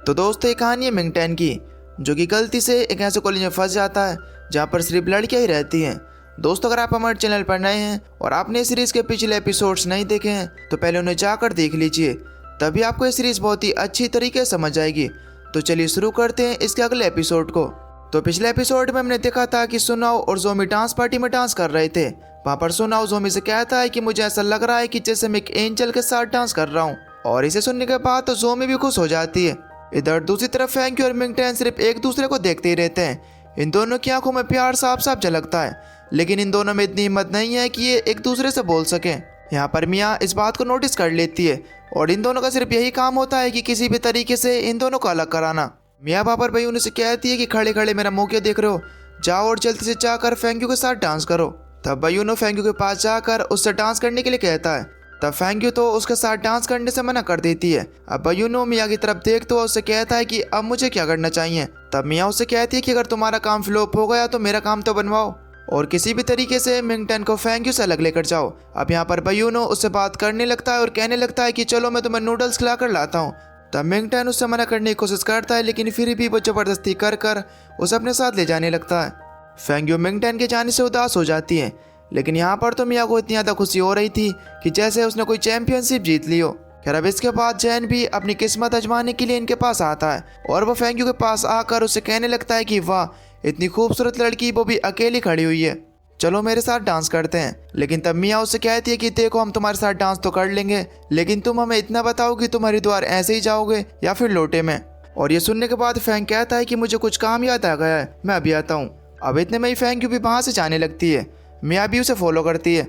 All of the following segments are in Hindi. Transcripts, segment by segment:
तो दोस्तों ये कहानी है मिंगटन की, जो कि गलती से एक ऐसे कॉलेज में फंस जाता है जहाँ पर सिर्फ लड़कियाँ ही रहती हैं। दोस्तों अगर आप हमारे चैनल पर नए हैं और आपने इस सीरीज़ के पिछले एपिसोड्स नहीं देखे हैं तो पहले उन्हें जाकर देख लीजिए, तभी आपको ये सीरीज़ बहुत ही अच्छी तरीके से समझ आएगी। तो चलिए शुरू करते हैं इसके अगले एपिसोड को। तो पिछले एपिसोड में हमने देखा था कि सुनाओ और जोमी डांस पार्टी में डांस कर रहे थे। वहाँ पर सुनाओ जोमी से कहता है कि मुझे ऐसा लग रहा है कि जैसे मैं एक एंजल के साथ डांस कर रहा हूँ, और इसे सुनने के बाद तो जोमी भी खुश हो जाती है। इधर दूसरी तरफ फैंकी और मिंगटन सिर्फ एक दूसरे को देखते ही रहते हैं। इन दोनों की आंखों में प्यार साफ साफ झलकता है, लेकिन इन दोनों में इतनी हिम्मत नहीं है कि ये एक दूसरे से बोल सकें। यहाँ पर मिया इस बात को नोटिस कर लेती है और इन दोनों का सिर्फ यही काम होता है कि किसी भी तरीके से इन दोनों को अलग कराना। मिया बाबर भाई उनसे कहती है कि खड़े खड़े मेरा मुंह क्यों देख रहे हो, जाओ और जल्दी से जाकर फैंक्यू के साथ डांस करो। तब बयूनो फैंक्यू के पास जाकर उससे डांस करने के लिए कहता है। तब फैंक्यू तो उसके साथ डांस करने से मना कर देती है। अब बयूनो मिया की तरफ देखते हुए उससे कहता है कि अब मुझे क्या करना चाहिए। तब मिया उससे कहती है कि अगर तुम्हारा काम फ्लॉप हो गया तो मेरा काम तो बनवाओ और किसी भी तरीके से मिंगटन को फैंक्यू से अलग लेकर जाओ। अब यहाँ पर बयूनो उससे बात करने लगता है और कहने लगता है कि चलो मैं तुम्हें नूडल्स खिला कर लाता हूँ। तब मिंगटन उससे मना करने की कोशिश करता है, लेकिन फिर भी वो जबरदस्ती कर उसे अपने साथ ले जाने लगता है। फैंक्यू मिंगटन के जाने से उदास हो जाती है, लेकिन यहाँ पर तो मिया को इतनी ज़्यादा खुशी हो रही थी कि जैसे उसने कोई चैंपियनशिप जीत ली हो। खैर अब इसके बाद जैन भी अपनी किस्मत आजमाने के लिए इनके पास आता है और वो फैंक्यू के पास आकर उससे कहने लगता है कि वाह इतनी खूबसूरत लड़की वो भी अकेली खड़ी हुई है, चलो मेरे साथ डांस करते हैं। लेकिन तब मिया उससे कहती है कि देखो हम तुम्हारे साथ डांस तो कर लेंगे, लेकिन तुम हमें इतना बताओ कि तुम हरिद्वार ऐसे ही जाओगे या फिर लोटे में। और ये सुनने के बाद फैंक कहता है कि मुझे कुछ काम याद आ गया है, मैं अभी आता हूँ। अब इतने में ही फैंक्यू भी वहाँ से जाने लगती है। मिया भी उसे फॉलो करती है।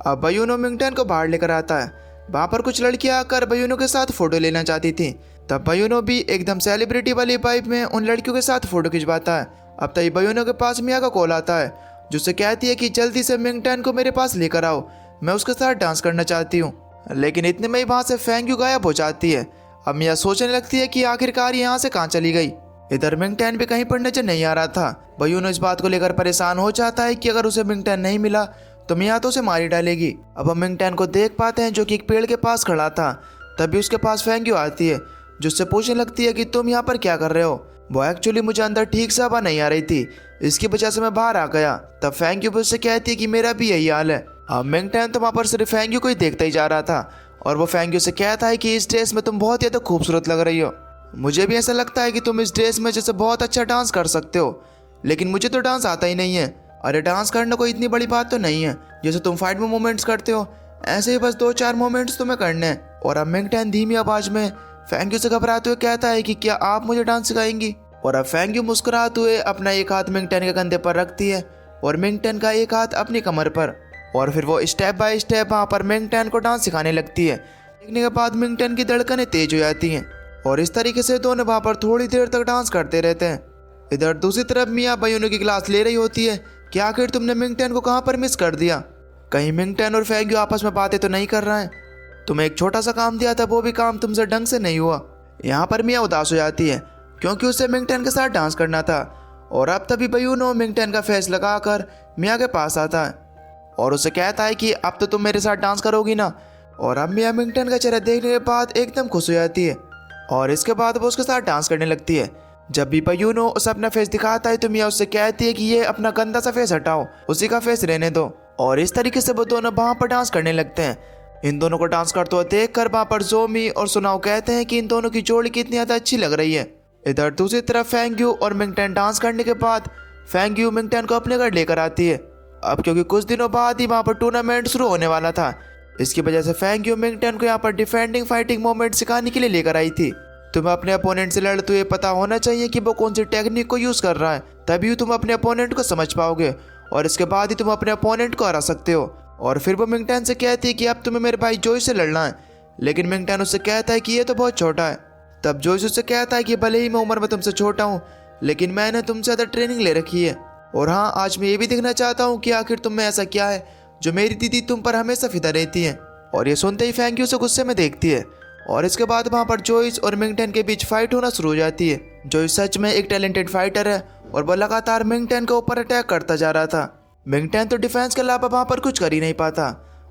अब बयूनो मिंगटन को बाहर लेकर आता है। वहाँ पर कुछ लड़कियाँ आकर बयूनो के साथ फोटो लेना चाहती थी। तब बयूनो भी एकदम सेलिब्रिटी वाली वाइब में उन लड़कियों के साथ फोटो खिंचवाता है। अब तभी बयूनो के पास मिया का कॉल आता है, जिससे कहती है कि जल्दी से मिंगटन को मेरे पास लेकर आओ, मैं उसके साथ डांस करना चाहती हूँ। लेकिन इतने में ही वहाँ से फैंक्यू गायब हो जाती है। अब मिया सोचने लगती है कि आखिरकार यहाँ से कहाँ चली गई। इधर मिंगटन भी कहीं पर नजर नहीं आ रहा था। बयूनो इस बात को लेकर परेशान हो जाता है कि अगर उसे मिंगटन नहीं मिला तो मिया तो उसे मार ही डालेगी। अब हम मिंगटन को देख पाते हैं जो कि एक पेड़ के पास खड़ा था। तभी उसके पास फैंक्यू आती है, जिससे पूछने लगती है कि तुम यहाँ पर क्या कर रहे हो। वो एक्चुअली मुझे अंदर ठीक से हवा नहीं आ रही थी, इसकी वजह से मैं बाहर आ गया। तब फैंक्यू भी उससे कहती है कि मेरा भी यही हाल है। अब मिंगटन तो वहाँ पर सिर्फ फैंक्यू को ही देखता ही जा रहा था और वो फैंक्यू से कहता है कि इस ड्रेस में तुम बहुत ज़्यादा खूबसूरत लग रही हो, मुझे भी ऐसा लगता है कि तुम इस ड्रेस में जैसे बहुत अच्छा डांस कर सकते हो, लेकिन मुझे तो डांस आता ही नहीं है। अरे डांस करना कोई इतनी बड़ी बात तो नहीं है, जैसे तुम फाइट में मोमेंट्स करते हो ऐसे ही बस 2-4 मोमेंट्स तुम्हें करने हैं। और अब मिंगटन धीमी आवाज में फैंक्यू से घबराते हुए कहता है कि क्या आप मुझे डांस सिखाएंगी। और अब फैंक्यू मुस्कुराते हुए अपना एक हाथ मिंगटन के कंधे पर रखती है और मिंगटन का एक हाथ अपनी कमर पर, और फिर वो स्टेप बाय स्टेप वहाँ पर मिंगटन को डांस सिखाने लगती है। देखने के बाद मिंगटन की धड़कनें तेज हो जाती हैं और इस तरीके से दोनों वहाँ पर थोड़ी देर तक डांस करते रहते हैं। इधर दूसरी तरफ मिया बयूनो की क्लास ले रही होती है कि आखिर तुमने मिंगटन को कहाँ पर मिस कर दिया, कहीं मिंगटन और फैंक्यू आपस में बातें तो नहीं कर रहे हैं, तुम्हें एक छोटा सा काम दिया था वो भी काम तुमसे ढंग से नहीं हुआ। यहाँ पर मिया उदास हो जाती है क्योंकि उसे मिंगटन के साथ डांस करना था। और अब तभी बयूनो मिंगटन का फेस लगाकर मिया के पास आता है और उसे कहता है कि अब तो तुम मेरे साथ डांस करोगी ना। और अब मिया मिंगटन का चेहरा देखने के बाद एकदम खुश हो जाती है और इसके बाद वो उसके साथ डांस करने लगती है। जब भी बयूनो उसे अपना फेस दिखाता है तो मिया उससे कहती है कि ये अपना गंदा सा फेस हटाओ, उसी का फेस रहने दो। और इस तरीके से वो दोनों वहाँ पर डांस करने लगते हैं। इन दोनों को डांस करते हुए देख कर वहाँ पर जोमी और सुनाओ कहते हैं कि इन दोनों की जोड़ी कितनी ज़्यादा अच्छी लग रही है। इधर दूसरी तरफ फैंक्यू और मिंगटन डांस करने के बाद फैंक्यू मिंगटन को अपने घर लेकर आती है। अब क्योंकि कुछ दिनों बाद ही वहाँ पर टूर्नामेंट शुरू होने वाला था, इसकी वजह से फैंक्यू मिंगटन को यहाँ पर डिफेंडिंग फाइटिंग मोमेंट सिखाने के लिए लेकर आई थी। तुम्हें अपने अपोनेंट से लड़ते हुए पता होना चाहिए कि वो कौन सी टेक्निक को यूज़ कर रहा है, तभी तुम अपने अपोनेंट को समझ पाओगे और इसके बाद ही तुम अपने अपोनेंट को हरा सकते हो। और फिर वो मिंगटन से कहती है कि अब तुम्हें मेरे भाई जोइस से लड़ना है, लेकिन मिंगटन उससे कहता है कि ये तो बहुत छोटा है। तब जोइस उससे कहता है कि भले ही मैं उम्र में तुमसे छोटा हूँ, लेकिन मैंने तुमसे ज़्यादा ट्रेनिंग ले रखी है, और हाँ आज मैं ये भी देखना चाहता हूँ कि आखिर तुम में ऐसा क्या है जो मेरी दीदी तुम पर हमेशा फिदा रहती है। और ये सुनते ही फैंक्यू से गुस्से में देखती है और इसके बाद वहाँ पर जोइस और मिंगटन के बीच फाइट होना शुरू हो जाती है। जोइस सच में एक टैलेंटेड फाइटर है और वह लगातार मिंगटन के ऊपर अटैक करता जा रहा था। मिंगटन तो डिफेंस के अलावा वहाँ पर कुछ कर ही नहीं पाता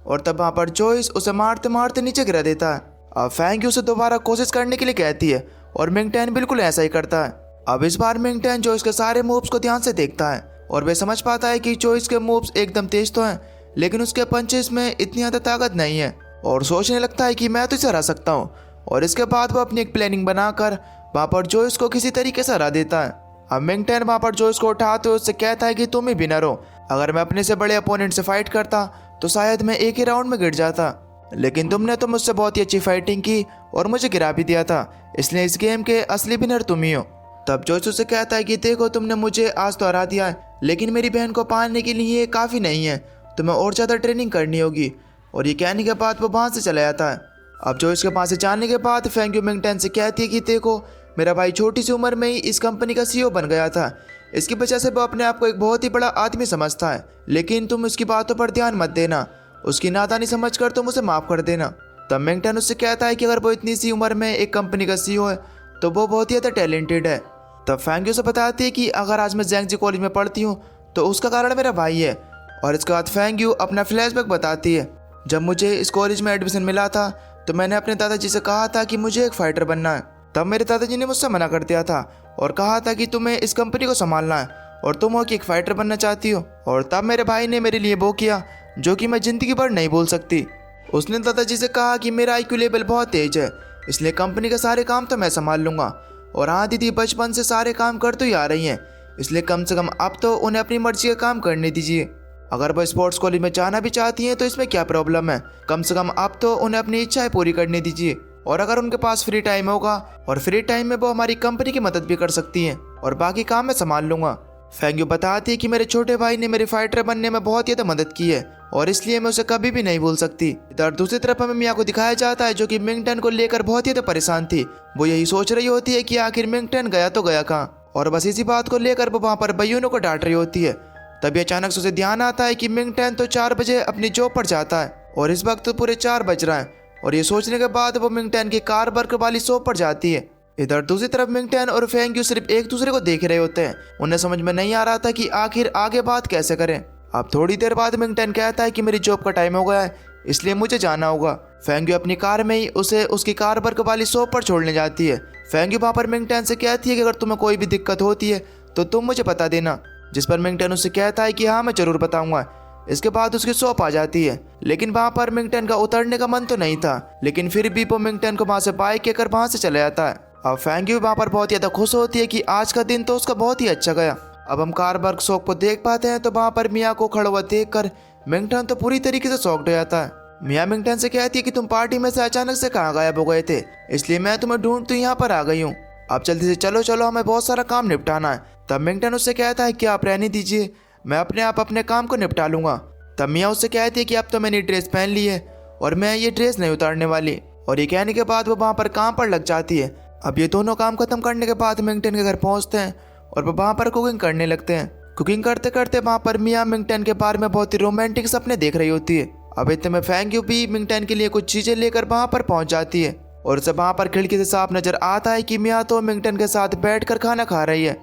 और तब वहाँ पर जोइस उसे मारते मारते नीचे गिरा देता है। अब फैंक्यू उसे दोबारा कोशिश करने के लिए कहती है और मिंगटैन बिल्कुल ऐसा ही करता है। अब इस बार मिंगटैन जोइस के सारे मूव्स को ध्यान से देखता है और वह समझ पाता है कि जोइस के मूव्स एकदम तेज तो हैं, लेकिन उसके पंचेस में इतनी ज़्यादा ताकत नहीं है और सोचने लगता है कि मैं तो इसे हरा सकता हूँ। और इसके बाद वो अपनी एक प्लानिंग बनाकर वहाँ पर जोइस को किसी तरीके से हरा देता है। अब मिंगटैन वहाँ पर जोइस को उठाते हुए उससे कहता है कि तुम ही विनर हो। अगर मैं अपने से बड़े अपोनेंट से फाइट करता तो शायद मैं एक ही राउंड में गिर जाता, लेकिन तुमने तो मुझसे बहुत ही अच्छी फाइटिंग की और मुझे गिरा भी दिया था, इसलिए इस गेम के असली विनर तुम ही हो। तब जोइस उससे कहता है कि देखो तुमने मुझे आज तो हरा दिया है, लेकिन मेरी बहन को पालने के लिए ये काफ़ी नहीं है, तुम्हें और ज़्यादा ट्रेनिंग करनी होगी। और ये कहने के बाद वो वहाँ से चला जाता है। अब जोइस के पास से जाने के बाद फेंग यू मिंगटैन से कहती है कि देखो मेरा भाई छोटी सी उम्र में ही इस कंपनी का CEO बन गया था, इसकी वजह से वो अपने आप को एक बहुत ही बड़ा आदमी समझता है, लेकिन तुम उसकी बातों पर ध्यान मत देना, उसकी नादानी समझकर तुम उसे माफ़ कर देना। तब मिंगटन उससे कहता है कि अगर वो इतनी सी उम्र में एक कंपनी का CEO है तो वो बहुत ही ज़्यादा टैलेंटेड है। तब फेंग यू से बताती है कि अगर आज मैं ज़ैंगजी कॉलेज में पढ़ती हूँ तो उसका कारण मेरा भाई है। और इसके बाद फेंग यू अपना फ्लैशबैक बताती है। जब मुझे इस कॉलेज में एडमिशन मिला था तो मैंने अपने दादाजी से कहा था कि मुझे एक फ़ाइटर बनना है। तब मेरे दादाजी ने मुझसे मना कर दिया था और कहा था कि तुम्हें इस कंपनी को संभालना है और तुम हो कि एक फ़ाइटर बनना चाहती हो। और तब मेरे भाई ने मेरे लिए वो किया जो कि मैं ज़िंदगी भर नहीं भूल सकती। उसने दादाजी से कहा कि मेरा IQ लेवल बहुत तेज है, इसलिए कंपनी के सारे काम तो मैं संभाल लूँगा। और हाँ दीदी बचपन से सारे काम करते ही आ रही हैं, इसलिए कम से कम अब तो उन्हें अपनी मर्जी का काम करने दीजिए। अगर वो स्पोर्ट्स कॉलेज में जाना भी चाहती हैं तो इसमें क्या प्रॉब्लम है, कम से कम अब तो उन्हें अपनी इच्छाएं पूरी करने दीजिए। और अगर उनके पास फ्री टाइम होगा और फ्री टाइम में वो हमारी कंपनी की मदद भी कर सकती हैं और बाकी काम मैं संभाल लूँगा। फेंग यू बताती है कि मेरे छोटे भाई ने मेरे फाइटर बनने में बहुत ज़्यादा मदद की है और इसलिए मैं उसे कभी भी नहीं भूल सकती। इधर दूसरी तरफ हमें मिया को दिखाया जाता है जो कि मिंगटन को लेकर बहुत ही ज़्यादा परेशान थी। वो यही सोच रही होती है कि आखिर मिंगटन गया तो गया कहाँ, और बस इसी बात को लेकर वो वहाँ पर बयूनों को डांट रही होती है। तभी अचानक से उसे ध्यान आता है कि मिंगटन तो 4 बजे अपनी जॉब पर जाता है और इस वक्त तो पूरे 4 बज रहा है। और ये सोचने के बाद वो मिंगटन की कार वर्क वाली शॉप पर जाती है। इधर दूसरी तरफ मिंगटन और फेंग यू सिर्फ एक दूसरे को देख रहे होते हैं। उन्हें समझ में नहीं आ रहा था कि आखिर आगे बात कैसे करें। अब थोड़ी देर बाद मिंगटन कहता है कि मेरी जॉब का टाइम हो गया है, इसलिए मुझे जाना होगा। फेंग यू अपनी कार में ही उसे उसकी कार वर्क वाली शॉप पर छोड़ने जाती है। फेंग यू वहाँ पर मिंगटन से कहती है कि अगर तुम्हें कोई भी दिक्कत होती है तो तुम मुझे बता देना, जिस पर मिंगटन उससे कहता है कि हाँ मैं ज़रूर बताऊंगा। इसके बाद उसकी शॉप आ जाती है, लेकिन वहाँ पर मिंगटन का उतरने का मन तो नहीं था, लेकिन फिर भी वो मिंगटन को वहाँ से बाइक कहकर वहाँ से चला जाता है। अब फेंग यू वहाँ पर बहुत ज़्यादा खुश होती है कि आज का दिन तो उसका बहुत ही अच्छा गया। अब हम कार वर्क शॉप को देख पाते हैं तो वहाँ पर मिया को खड़ा हुआ देखकर मिंगटन तो पूरी तरीके से शॉक्ड हो जाता है। मिया मिंगटन से कहती है कि तुम पार्टी में से अचानक से कहाँ गायब हो गए थे, इसलिए मैं तुम्हें ढूंढती यहाँ पर आ गई हूँ। अब जल्दी से चलो चलो, हमें बहुत सारा काम निपटाना है। तब मिंगटन उससे कहता है कि आप रहने दीजिए, मैं अपने आप अपने काम को निपटा लूँगा। तब मिया उससे कहती है कि अब तो मैंने ड्रेस पहन ली है और मैं ये ड्रेस नहीं उतारने वाली। और ये कहने के बाद वो वहाँ पर काम पर लग जाती है। अब ये दोनों काम खत्म करने के बाद मिंगटन के घर पहुँचते हैं और वो वहाँ पर कुकिंग करने लगते हैं। कुकिंग करते करते वहाँ पर मिया मिंगटन के बारे में बहुत ही रोमांटिक सपने देख रही होती है। अब इतने में फेंग यू भी मिंगटन के लिए कुछ चीज़ें लेकर वहाँ पर पहुँच जाती है और उसे वहाँ पर खिड़की से साफ नजर आता है कि मिया तो मिंगटन के साथ बैठकर खाना खा रही है।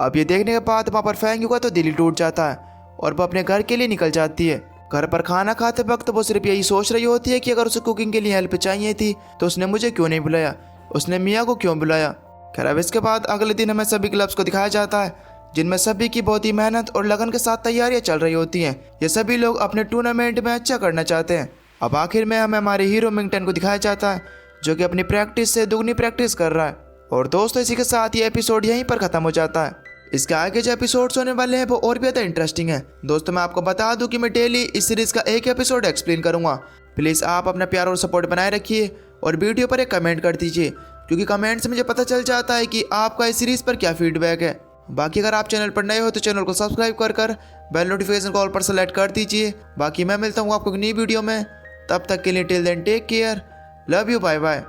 अब ये देखने के बाद वहाँ पर फेंग यू का तो दिल ही टूट जाता है और वो अपने घर के लिए निकल जाती है। घर पर खाना खाते वक्त वो सिर्फ यही सोच रही होती है कि अगर उसे कुकिंग के लिए हेल्प चाहिए थी तो उसने मुझे क्यों नहीं बुलाया, उसने मिया को क्यों बुलाया। खैर अब इसके बाद अगले दिन हमें सभी क्लब्स को दिखाया जाता है जिनमें सभी की बहुत ही मेहनत और लगन के साथ तैयारियां चल रही होती हैं। ये सभी लोग अपने टूर्नामेंट में अच्छा करना चाहते हैं। अब आखिर में हमें हमारे हीरो मिंगटन को दिखाया जाता है जो कि अपनी प्रैक्टिस से दुगनी प्रैक्टिस कर रहा है। और दोस्तों इसी के साथ ये एपिसोड यहीं पर ख़त्म हो जाता है। इसके आगे जो एपिसोड्स होने वाले हैं वो और भी ज़्यादा इंटरेस्टिंग है। दोस्तों मैं आपको बता दूं कि मैं डेली इस सीरीज़ का एक एपिसोड एक्सप्लेन करूंगा। प्लीज़ आप अपना प्यार और सपोर्ट बनाए रखिए और वीडियो पर एक कमेंट कर दीजिए, क्योंकि कमेंट से मुझे पता चल जाता है कि आपका इस सीरीज़ पर क्या फीडबैक है। बाकी अगर आप चैनल पर नए हो तो चैनल को सब्सक्राइब कर बेल नोटिफिकेशन को ऑल पर सेलेक्ट कर दीजिए। बाकी मैं मिलता हूँ आपको एक नई वीडियो में, तब तक के लिए till then take care, love you, bye bye.